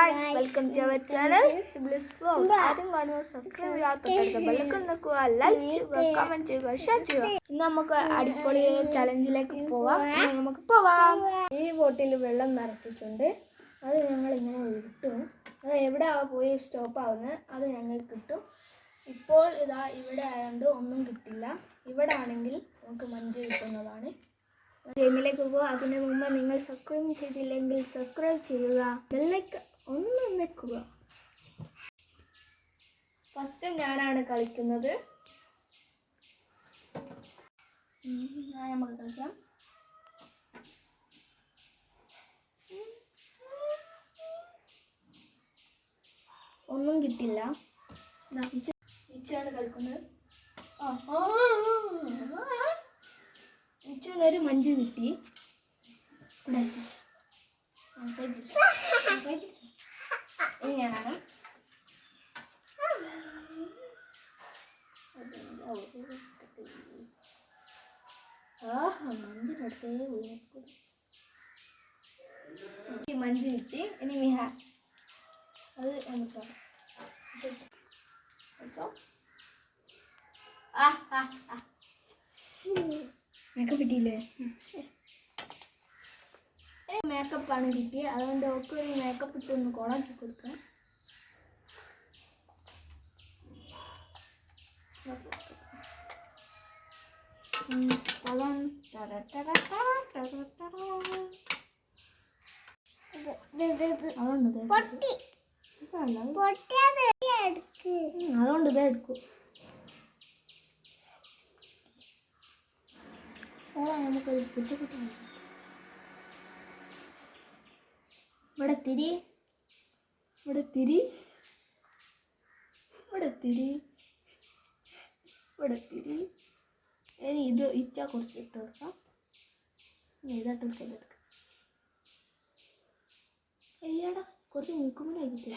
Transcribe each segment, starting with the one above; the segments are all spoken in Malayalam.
guys, welcome to our channel Siblings Vlog. ആദ്യം കാണുന്നത് സബ്സ്ക്രൈബ് ചെയ്യാത്ത ബെല്ലൈക്കൺ നിൽക്കുക, ലൈക്ക് ചെയ്യുക, കമന്റ് ചെയ്യുക, ഷെയർ ചെയ്യുക. ഇന്ന് നമുക്ക് അടിപൊളി ചലഞ്ചിലേക്ക് പോവാം. ഈ ബോട്ടിൽ വെള്ളം നിറച്ചിട്ടുണ്ട്. അത് ഞങ്ങൾ ഇങ്ങനെ ഇട്ടും അത് എവിടെ പോയി സ്റ്റോപ്പ് ആവുന്നത് അത് ഞങ്ങൾക്ക് കിട്ടും. ഇപ്പോൾ ഇതാ ഇവിടെ ആയതുകൊണ്ട് ഒന്നും കിട്ടില്ല. ഇവിടെ ആണെങ്കിൽ നമുക്ക് മഞ്ച് കിട്ടുന്നതാണ്. ഗെയിമിലേക്ക് പോകുക. അതിനു മുമ്പ് നിങ്ങൾ സബ്സ്ക്രൈബ് ചെയ്തില്ലെങ്കിൽ സബ്സ്ക്രൈബ് ചെയ്യുക, ബെല്ലൈക്കൺ ഒന്ന് നിൽക്കുക. ഫസ്റ്റ് ഞാനാണ് കളിക്കുന്നത്. നമുക്ക് കളിക്കാം. ഒന്നും കിട്ടില്ല. ഇച്ചാണ് കളിക്കുന്നത്. ഇച്ചൊരു മഞ്ച് കിട്ടി. ഇനി ഞാനാണ്. മഞ്ച് കിട്ടി. ഇനി മിഹ അത് മേക്കപ്പ് കിട്ടിയില്ലേ? മേക്കപ്പാണ് കിട്ടി. അതുകൊണ്ട് ഒക്കെ ഒരു മേക്കപ്പ് ഇട്ടൊന്ന് കോണാക്കി കൊടുക്കാം. അതുകൊണ്ട് ഇതേ എടുക്കും. നമുക്കൊരു പൂച്ചക്കുട്ടി. ഇവിടെ തിരി, ഇവിടെ തിരി, ഇവിടെ തിരി, ഇവിടെ തിരി. ഇനി ഇത് ഇച്ച കുറച്ച് ഇട്ട് കൊടുക്കാം. ഇതായിട്ട് കൊടുക്കാം. ഇതെടുക്കാം. അയ്യാടാ കുറച്ച് മുക്കുമ്പോഴായി കിട്ടിയ.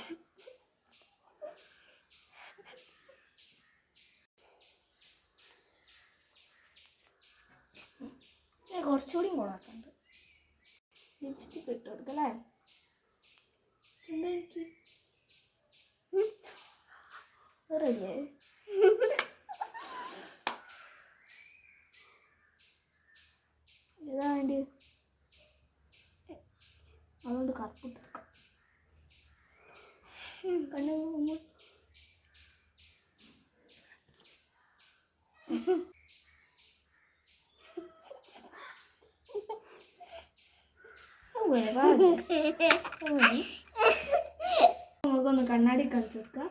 കുറച്ചുകൂടി കൊണാക്കുന്നുണ്ട്. ലിപ്സ്റ്റിക് ഇട്ട് കൊടുക്കല്ലേ? റെഡിയായി. ഏതാ വേണ്ടി? അതുകൊണ്ട് കറുപ്പിട്ട് കണ്ണു നമുക്കൊന്ന് കണ്ണാടി കളിച്ചു കൊടുക്കാം.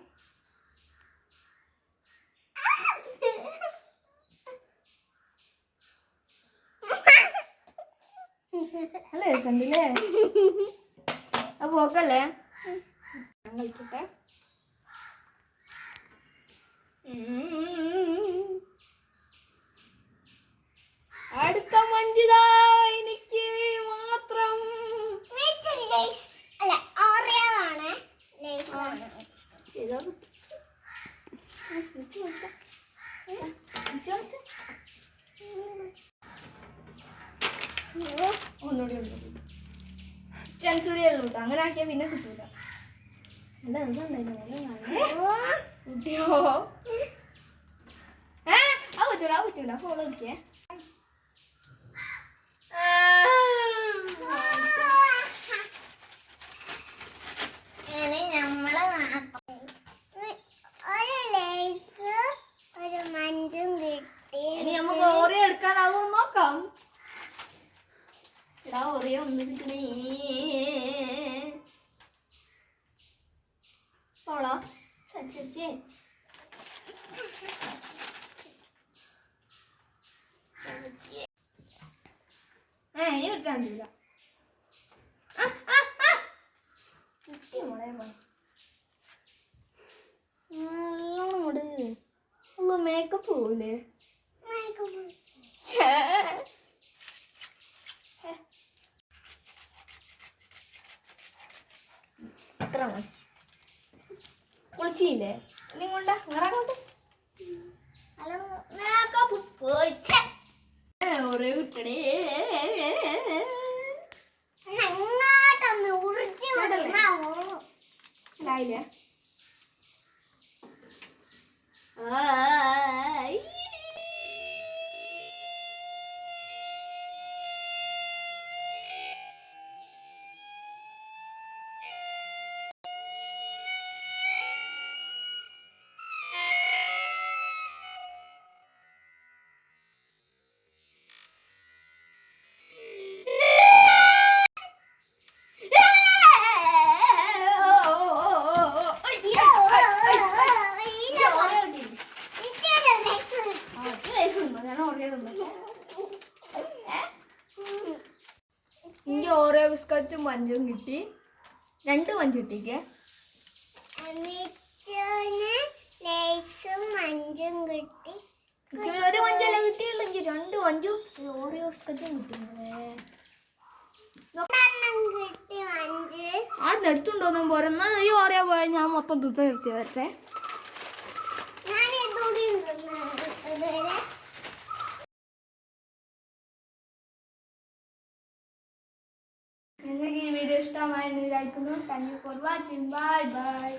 അല്ലേ രസമുണ്ടല്ലേ? അപ്പൊ ഓക്കല്ലേ ഞാൻ കളിക്കട്ടെ. അടുത്ത മഞ്ചിതാ എനിക്ക് മാത്രം. ഒന്നുകൂടി ചാൻസ് കൂടി ഉള്ളൂ കേട്ടോ. അങ്ങനെ ആക്കിയാൽ പിന്നെ കിട്ടൂല. നല്ല രസമുണ്ടായിരുന്നു. കുട്ടിയോ ആ പറ്റൂല ഫോളോ നോക്കിയേ. ഇനി നമുക്ക് ഓറിയോ എടുക്കാനാവോ നോക്കാം. എടാ ഓറിയോ ഒന്ന് കിട്ടണേ. ഓളാ ചേ ഇനി കിട്ടാൻ പറ്റില്ല. കിട്ടിയ മോളെ നല്ലോണോട് ഉള്ള മേക്കപ്പ് പോവില്ലേ? എത്ര മതി കുളിച്ചില്ലേ? നിങ്ങോണ്ട ഇറങ്ങോട്ട് മേക്കപ്പ് പോയി ഒരേ വിട്ടണേ. ആയില്ലേ? എനിക്ക് ഓരോ ബിസ്ക്കറ്റും മഞ്ചും കിട്ടി. 2 മഞ്ച് കിട്ടിക്കേ. ഒരു മഞ്ചല്ല കിട്ടിയുള്ളൂ. എനിക്ക് 2 മഞ്ചും ഓരോ ബിസ്ക്കറ്റും കിട്ടി. ആടുന്ന് എടുത്തുണ്ടോന്നും പോരെന്നാ ഈ ഓരോ പോയാൽ ഞാൻ മൊത്തം തിന്ന് നിർത്തി വരട്ടെ. നിങ്ങൾക്ക് ഈ വീഡിയോ ഇഷ്ടമായെന്ന് വിചാരിക്കുന്നു. Thank you for watching. Bye bye.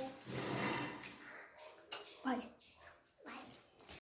By.